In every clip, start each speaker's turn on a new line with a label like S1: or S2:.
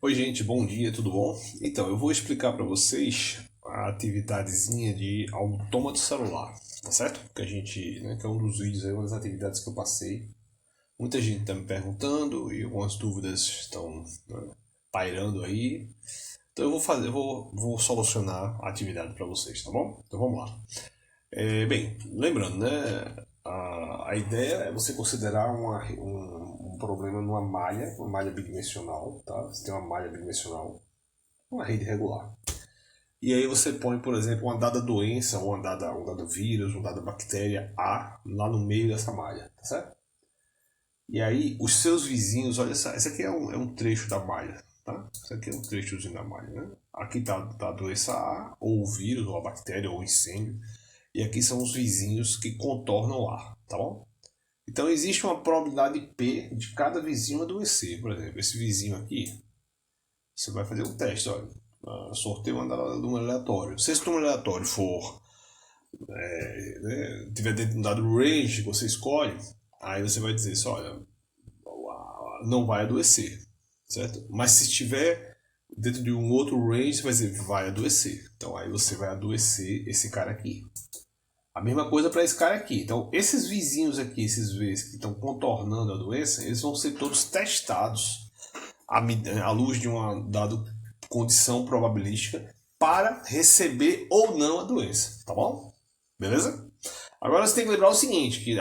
S1: Oi, gente, bom dia, tudo bom? Então, eu vou explicar para vocês a atividadezinha de autômato celular, tá certo? Que a gente, né, que é um dos vídeos aí, uma das atividades que eu passei. Muita gente está me perguntando e algumas dúvidas estão, né, pairando aí. Então eu vou fazer, vou solucionar a atividade para vocês, tá bom? Então vamos lá. Bem, lembrando, né? A ideia é você considerar um problema numa malha, uma malha bidimensional, tá? Você tem uma malha bidimensional, uma rede regular. E aí você põe, por exemplo, uma dada doença, um dado vírus, uma dada bactéria A lá no meio dessa malha, tá certo? E aí os seus vizinhos, olha só, esse aqui é um trecho da malha, tá? Esse aqui é um trechozinho da malha, né? Aqui tá a doença A, ou o vírus, ou a bactéria, ou o incêndio. E aqui são os vizinhos que contornam o ar, tá bom? Então existe uma probabilidade P de cada vizinho adoecer. Por exemplo, esse vizinho aqui, você vai fazer um teste, olha. Sorteio um número aleatório. Se esse número aleatório for, né, tiver dentro de um dado range que você escolhe, aí você vai dizer assim, olha, não vai adoecer, certo? Mas se estiver dentro de um outro range, você vai dizer vai adoecer. Então aí você vai adoecer esse cara aqui. A mesma coisa para esse cara aqui. Então, esses vizinhos aqui, esses Vs que estão contornando a doença, eles vão ser todos testados à luz de uma dada condição probabilística para receber ou não a doença, tá bom? Beleza? Agora você tem que lembrar o seguinte, que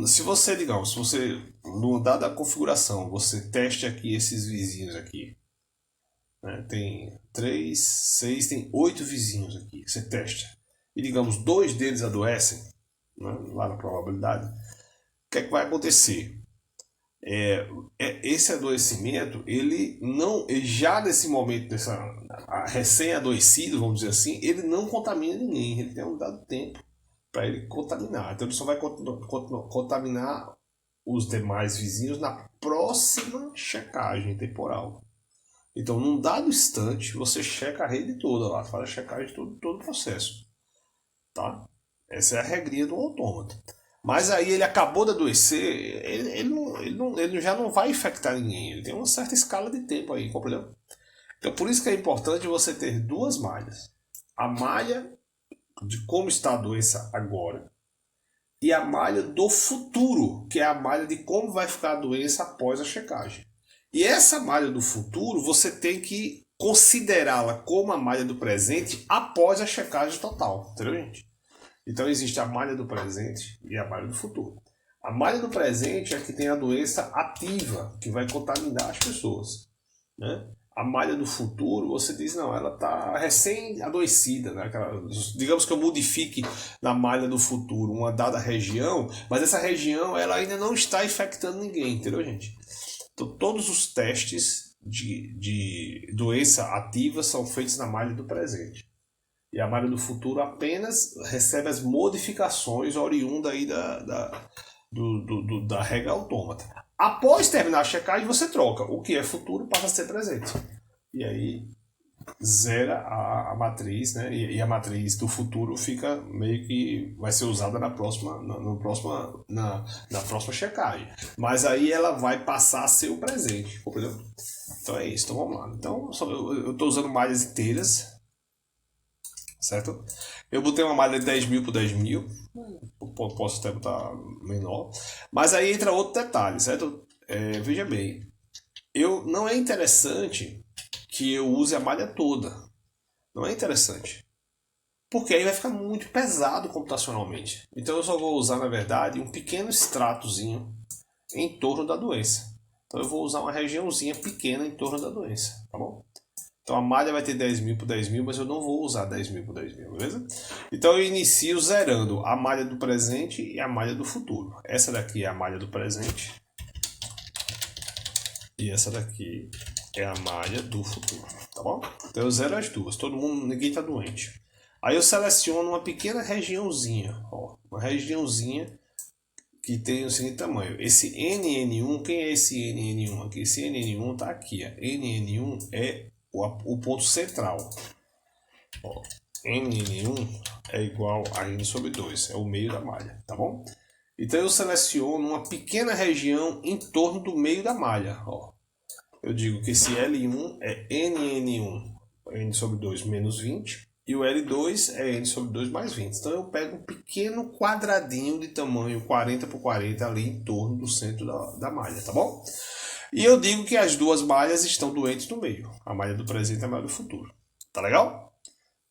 S1: se você, digamos, se você, numa dada configuração, você teste aqui esses vizinhos aqui, né? Tem 3, 6, tem 8 vizinhos aqui, você testa. E digamos, 2 deles adoecem, né, lá na probabilidade, o que é que vai acontecer? Esse adoecimento, ele já nesse momento, recém-adoecido, vamos dizer assim, ele não contamina ninguém, ele tem um dado tempo para ele contaminar. Então ele só vai contaminar os demais vizinhos na próxima checagem temporal. Então, num dado instante, você checa a rede toda lá, faz a checagem de todo o processo. Tá? Essa é a regrinha do autômato. Mas aí ele acabou de adoecer, ele já não vai infectar ninguém. Ele tem uma certa escala de tempo aí, compreendeu? Então por isso que é importante você ter duas malhas. A malha de como está a doença agora e a malha do futuro, que é a malha de como vai ficar a doença após a checagem. E essa malha do futuro você tem que considerá-la como a malha do presente após a checagem total, entendeu, gente? Então existe a malha do presente e a malha do futuro. A malha do presente é a que tem a doença ativa, que vai contaminar as pessoas, né? A malha do futuro, você diz, não, ela está recém-adoecida, né? Digamos que eu modifique na malha do futuro uma dada região, mas essa região ela ainda não está infectando ninguém, entendeu, gente? Então todos os testes de doença ativa são feitos na malha do presente. E a malha do futuro apenas recebe as modificações oriundas aí da regra autômata. Após terminar a checagem, você troca. O que é futuro passa a ser presente. E aí zera a matriz, né? E a matriz do futuro fica meio que vai ser usada na próxima checagem. Mas aí ela vai passar a ser o presente, compreendeu? Então é isso, então vamos lá. Então eu estou usando malhas inteiras, certo? Eu botei uma malha de 10.000 por 10.000, posso até botar menor, mas aí entra outro detalhe, certo? Veja bem, não é interessante que eu use a malha toda, não é interessante, porque aí vai ficar muito pesado computacionalmente. Então eu só vou usar, na verdade, um pequeno extratozinho em torno da doença. Então eu vou usar uma regiãozinha pequena em torno da doença, tá bom? Então a malha vai ter 10.000 por 10.000, mas eu não vou usar 10.000 por 10.000, beleza? Então eu inicio zerando a malha do presente e a malha do futuro. Essa daqui é a malha do presente. E essa daqui é a malha do futuro, tá bom? Então eu zero as duas, ninguém tá doente. Aí eu seleciono uma pequena regiãozinha, ó, uma regiãozinha que tem o seguinte tamanho. Esse NN1, quem é esse NN1 aqui? Esse NN1 tá aqui, ó. NN1 é o ponto central. Ó, NN1 é igual a N sobre 2, é o meio da malha, tá bom? Então eu seleciono uma pequena região em torno do meio da malha, ó. eu digo que esse L1 é NN1, N sobre 2 menos 20, e o L2 é N sobre 2 mais 20. Então eu pego um pequeno quadradinho de tamanho 40 por 40 ali em torno do centro da malha, tá bom? E eu digo que as duas malhas estão doentes no meio, a malha do presente e a malha do futuro. Tá legal?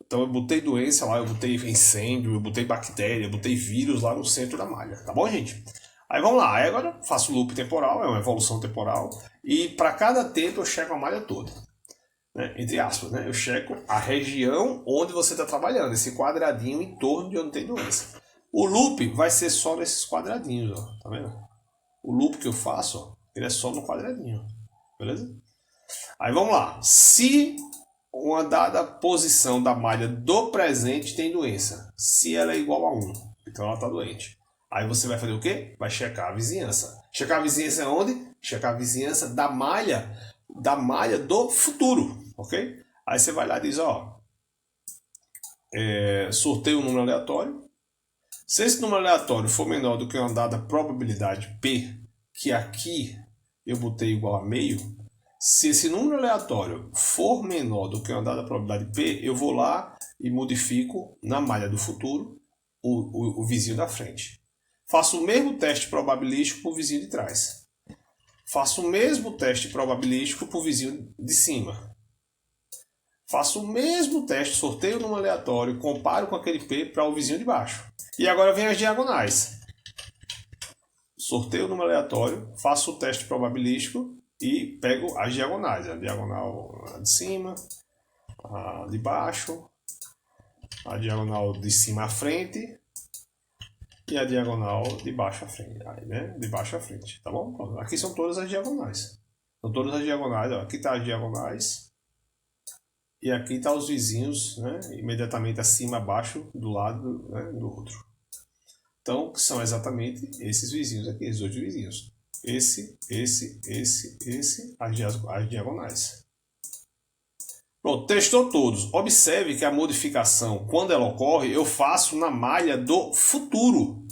S1: Então eu botei doença lá, eu botei incêndio, eu botei bactéria, eu botei vírus lá no centro da malha, tá bom, gente? Aí vamos lá, aí agora faço loop temporal, é uma evolução temporal, e para cada tempo eu checo a malha toda, né? Entre aspas, né? Eu checo a região onde você está trabalhando, esse quadradinho em torno de onde tem doença. O loop vai ser só nesses quadradinhos, ó, tá vendo? O loop que eu faço, ó, ele é só no quadradinho, beleza? Aí vamos lá, se uma dada posição da malha do presente tem doença, se ela é igual a 1, então ela está doente. Aí você vai fazer o quê? Vai checar a vizinhança. Checar a vizinhança onde? Checar a vizinhança da malha do futuro, ok? Aí você vai lá e diz, ó, sorteio um número aleatório. Se esse número aleatório for menor do que uma dada probabilidade P, que aqui eu botei igual a meio, se esse número aleatório for menor do que uma dada probabilidade P, eu vou lá e modifico na malha do futuro o vizinho da frente. Faço o mesmo teste probabilístico para o vizinho de trás. Faço o mesmo teste probabilístico para o vizinho de cima. Faço o mesmo teste, sorteio num aleatório, comparo com aquele P para o vizinho de baixo. E agora vem as diagonais. Sorteio num aleatório, faço o teste probabilístico e pego as diagonais. A diagonal de cima, a de baixo, a diagonal de cima à frente e a diagonal de baixo à frente, né? De baixo à frente, tá bom? Aqui são todas as diagonais. São todas as diagonais, ó. Aqui tá as diagonais e aqui tá os vizinhos, né? Imediatamente acima, abaixo, do lado, né? Do outro. Então, são exatamente esses vizinhos aqui, esses dois vizinhos. Esse, as diagonais. Pronto, testou todos. Observe que a modificação, quando ela ocorre, eu faço na malha do futuro.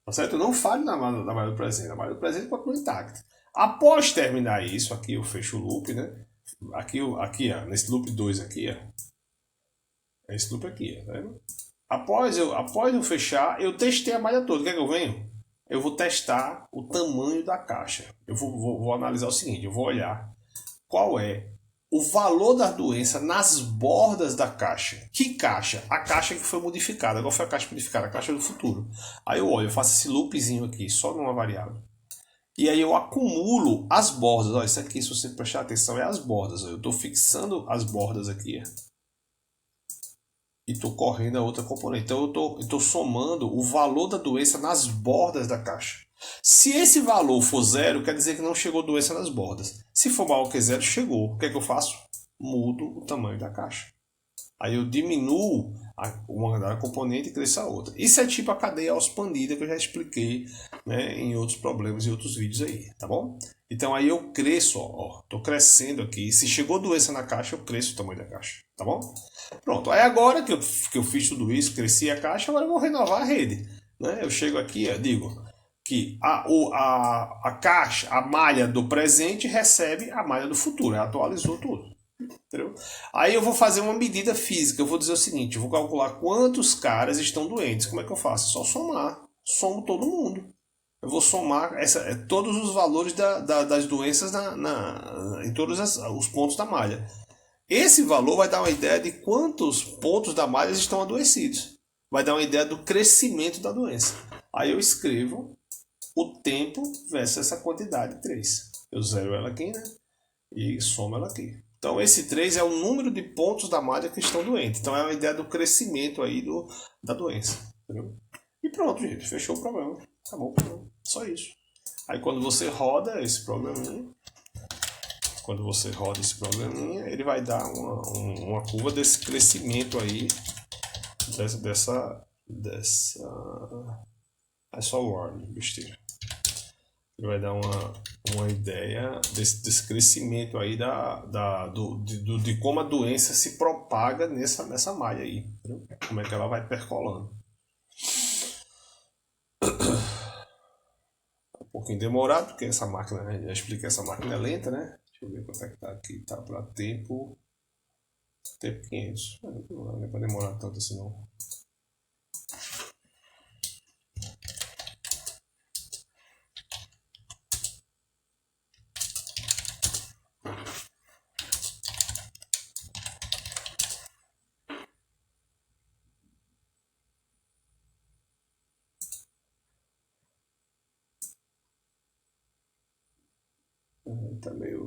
S1: Tá certo? Eu não falho na malha do presente. A malha do presente continua intacta. Após terminar isso, aqui eu fecho o loop, né? Aqui ó, nesse loop 2 aqui, ó. Esse loop aqui, tá vendo? Após eu fechar, eu testei a malha toda. O que é que eu venho? Eu vou testar o tamanho da caixa. Eu vou analisar o seguinte, eu vou olhar qual é o valor da doença nas bordas da caixa. Que caixa? A caixa que foi modificada. Qual foi a caixa modificada? A caixa do futuro. Aí eu olho, eu faço esse loopzinho aqui, só numa variável. E aí eu acumulo as bordas. Ó, isso aqui, se você prestar atenção, é as bordas. Ó. Eu estou fixando as bordas aqui. E estou correndo a outra componente. Então eu estou somando o valor da doença nas bordas da caixa. Se esse valor for zero, quer dizer que não chegou doença nas bordas. Se for maior que zero, chegou. O que é que eu faço? Mudo o tamanho da caixa. Aí eu diminuo uma componente e cresço a outra. Isso é tipo a cadeia expandida que eu já expliquei, né, em outros problemas e outros vídeos aí, tá bom? Então aí eu cresço, ó, tô crescendo aqui. Se chegou doença na caixa, eu cresço o tamanho da caixa, tá bom? Pronto, aí agora que eu fiz tudo isso, cresci a caixa, agora eu vou renovar a rede, né? Eu chego aqui, ó, digo que a caixa, a malha do presente recebe a malha do futuro, atualizou tudo. Entendeu? Aí eu vou fazer uma medida física, eu vou dizer o seguinte, eu vou calcular quantos caras estão doentes. Como é que eu faço? É só somar, somo todo mundo. Eu vou somar todos os valores das doenças em todos os pontos da malha. Esse valor vai dar uma ideia de quantos pontos da malha estão adoecidos. Vai dar uma ideia do crescimento da doença. Aí eu escrevo o tempo versus essa quantidade 3. Eu zero ela aqui, né? E somo ela aqui. Então esse 3 é o número de pontos da malha que estão doentes. Então é uma ideia do crescimento aí da doença. Entendeu? E pronto, gente. Fechou o problema. Acabou o problema. Só isso. Aí quando você roda esse probleminha, ele vai dar uma curva desse crescimento aí, dessa é só word, besteira. Ele vai dar uma ideia desse crescimento aí de como a doença se propaga nessa malha aí, entendeu? Como é que ela vai percolando. Um pouquinho demorado, porque essa máquina, já expliquei, essa máquina é lenta, né? Deixa eu ver quanto é que tá aqui. Tá para tempo 500. Não é para demorar tanto assim não. Tá meio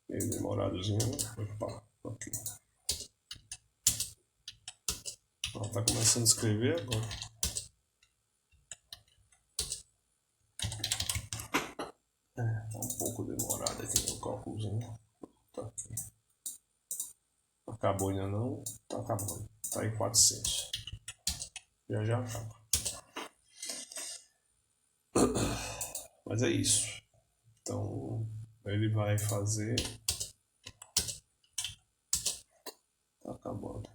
S1: demoradozinho. Opa, aqui. Ó, tá começando a escrever agora. Tá um pouco demorado aqui no cálculozinho. Tá aqui. Acabou ainda não? Tá acabando. Tá em 400. Já acaba. Mas é isso. Então ele vai fazer. Tá acabando.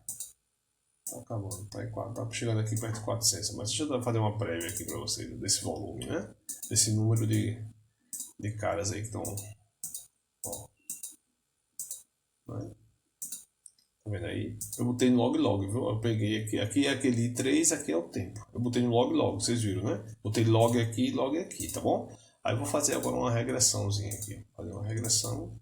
S1: Tá chegando aqui perto de 400. Mas deixa eu fazer uma prévia aqui pra vocês desse volume, né? Desse número de caras aí que estão. Né? Tá vendo aí? Eu botei no log, viu? Eu peguei aqui é aquele 3, aqui é o tempo. Eu botei no log, vocês viram, né? Botei log aqui, tá bom? Aí eu vou fazer agora uma regressãozinha aqui. Fazer uma regressão.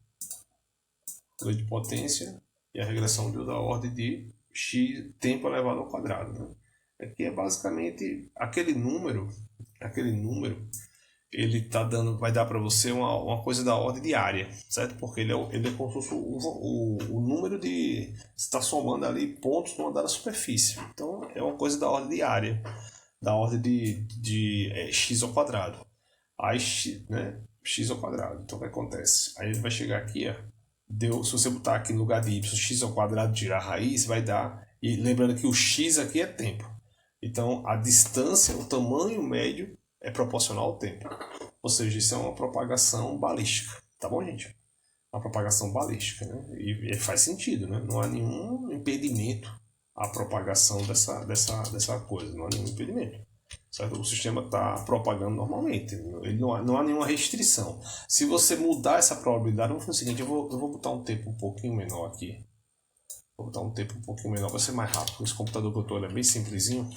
S1: Lei de potência e a regressão da ordem de x tempo elevado ao quadrado, né? Aqui é basicamente aquele número, ele tá dando, vai dar para você uma coisa da ordem de área, certo? Porque ele é como se fosse o número de, está somando ali pontos numa dada superfície. Então é uma coisa da ordem de área, da ordem de x ao quadrado. Aí né, x ao quadrado. Então o que acontece? Aí ele vai chegar aqui, ó, se você botar aqui no lugar de y x ao quadrado, tirar a raiz, vai dar, e lembrando que o x aqui é tempo. Então a distância, o tamanho médio é proporcional ao tempo. Ou seja, isso é uma propagação balística. Tá bom, gente? Uma propagação balística, né? E faz sentido, né? Não há nenhum impedimento à propagação dessa coisa. Não há nenhum impedimento. Certo? O sistema está propagando normalmente. Ele não há nenhuma restrição. Se você mudar essa probabilidade, eu vou fazer o seguinte, eu vou botar um tempo um pouquinho menor aqui. Vou botar um tempo um pouquinho menor para ser mais rápido. Esse computador que eu estou é bem simplesinho.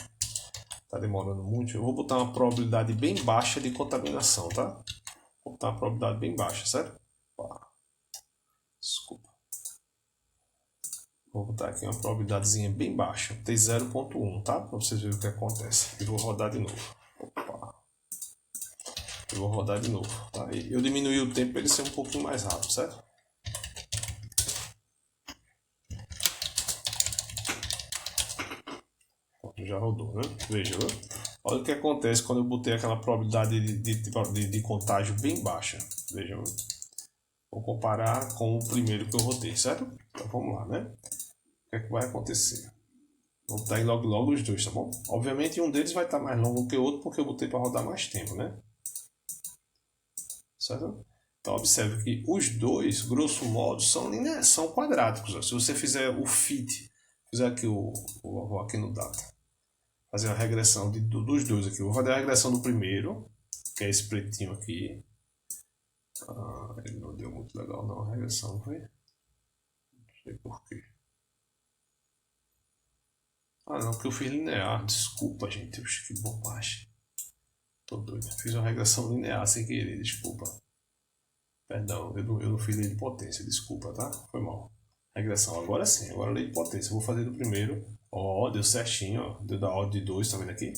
S1: Tá demorando muito. Eu vou botar uma probabilidade bem baixa de contaminação, tá? Vou botar uma probabilidade bem baixa, certo? Desculpa. Vou botar aqui uma probabilidadezinha bem baixa. Tem 0.1, tá? Para vocês verem o que acontece. E vou rodar de novo. Opa. Eu vou rodar de novo, tá? Eu diminui o tempo para ele ser um pouquinho mais rápido, certo? Já rodou, né? Veja, né? Olha o que acontece quando eu botei aquela probabilidade de contágio bem baixa. Veja, né? Vou comparar com o primeiro que eu rodei, certo? Então vamos lá, né? O que é que vai acontecer? Vou botar em log os dois, tá bom? Obviamente um deles vai estar mais longo que o outro porque eu botei para rodar mais tempo, né? Certo? Então observe que os dois, grosso modo, são quadráticos. Ó. Se você fizer o fit, fizer aqui vou aqui no data, fazer a regressão dos dois aqui. Vou fazer a regressão do primeiro, que é esse pretinho aqui. Ele não deu muito legal não, a regressão, foi? Não sei porquê. Não, porque eu fiz linear. Desculpa, gente. Que bobagem. Tô doido. Fiz uma regressão linear sem querer, desculpa. Perdão, eu não fiz lei de potência, desculpa, tá? Foi mal. Regressão, agora sim, agora lei de potência. Eu vou fazer do primeiro. Ó, deu certinho, ó. Deu da ordem de 2, tá vendo aqui?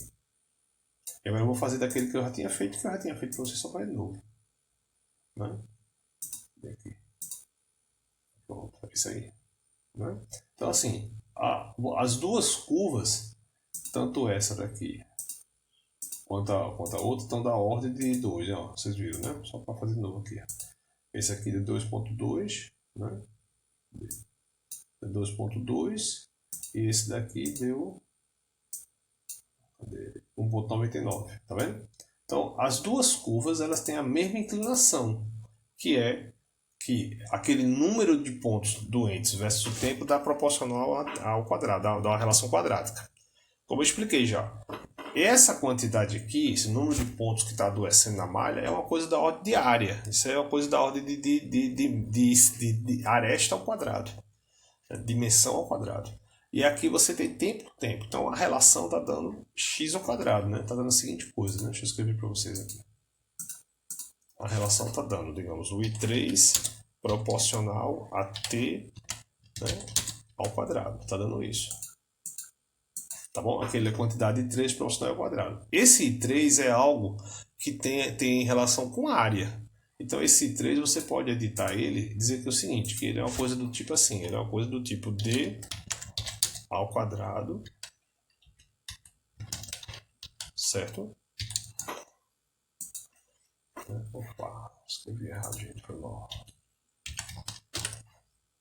S1: E agora eu vou fazer daquele que eu já tinha feito, pra você só fazer de novo. Né? Aqui. Pronto, é isso aí. Né? Então assim, as duas curvas, tanto essa daqui quanto a outra, estão da ordem de 2, ó, vocês viram, né? Só para fazer de novo aqui. Esse aqui de 2.2, né? De 2.2 e esse daqui deu 1.99, tá vendo? Então, as duas curvas elas têm a mesma inclinação, que é que aquele número de pontos doentes versus o tempo dá proporcional ao quadrado, dá uma relação quadrática. Como eu expliquei já. Essa quantidade aqui, esse número de pontos que está adoecendo na malha, é uma coisa da ordem de área. Isso é uma coisa da ordem de aresta ao quadrado. Dimensão ao quadrado. E aqui você tem tempo por tempo. Então a relação está dando x ao quadrado, né? Está dando a seguinte coisa, né? Deixa eu escrever para vocês aqui. A relação está dando, digamos, o I3 proporcional a t, né, ao quadrado. Está dando isso. Tá bom? Aquela quantidade de 3 proporcional ao quadrado. Esse I3 é algo que tem relação com a área. Então esse I3 você pode editar ele e dizer que é o seguinte, que ele é uma coisa do tipo assim, ele é uma coisa do tipo d ao quadrado, certo? Opa, escrevi errado, gente, foi mal.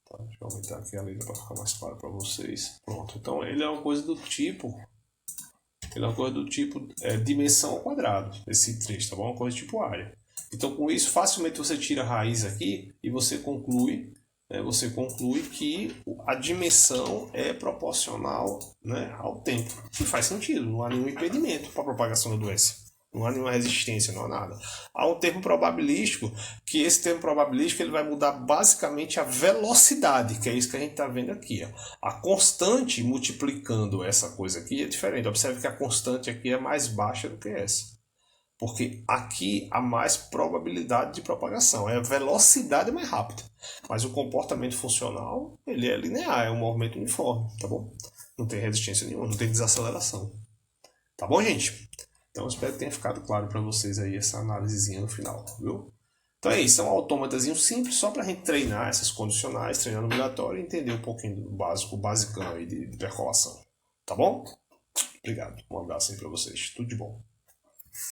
S1: Tá, deixa eu aumentar aqui a letra para ficar mais claro para vocês. Pronto, então ele é uma coisa do tipo, dimensão ao quadrado, esse I3, tá bom? Uma coisa tipo área. Então com isso facilmente você tira a raiz aqui e você conclui que a dimensão é proporcional, né, ao tempo. Que faz sentido, não há nenhum impedimento para a propagação da doença. Não há nenhuma resistência, não há nada. Há um termo probabilístico, que esse termo probabilístico ele vai mudar basicamente a velocidade, que é isso que a gente está vendo aqui. Ó. A constante multiplicando essa coisa aqui é diferente. Observe que a constante aqui é mais baixa do que essa. Porque aqui há mais probabilidade de propagação. A velocidade é mais rápida. Mas o comportamento funcional ele é linear, é um movimento uniforme, tá bom? Não tem resistência nenhuma, não tem desaceleração. Tá bom, gente? Então, espero que tenha ficado claro para vocês aí essa análisezinha no final, viu? Então é isso, é um autômatazinho simples, só para a gente treinar essas condicionais, treinar no obrigatório e entender um pouquinho do básico, o basicão aí de percolação. Tá bom? Obrigado, um abraço aí para vocês, tudo de bom.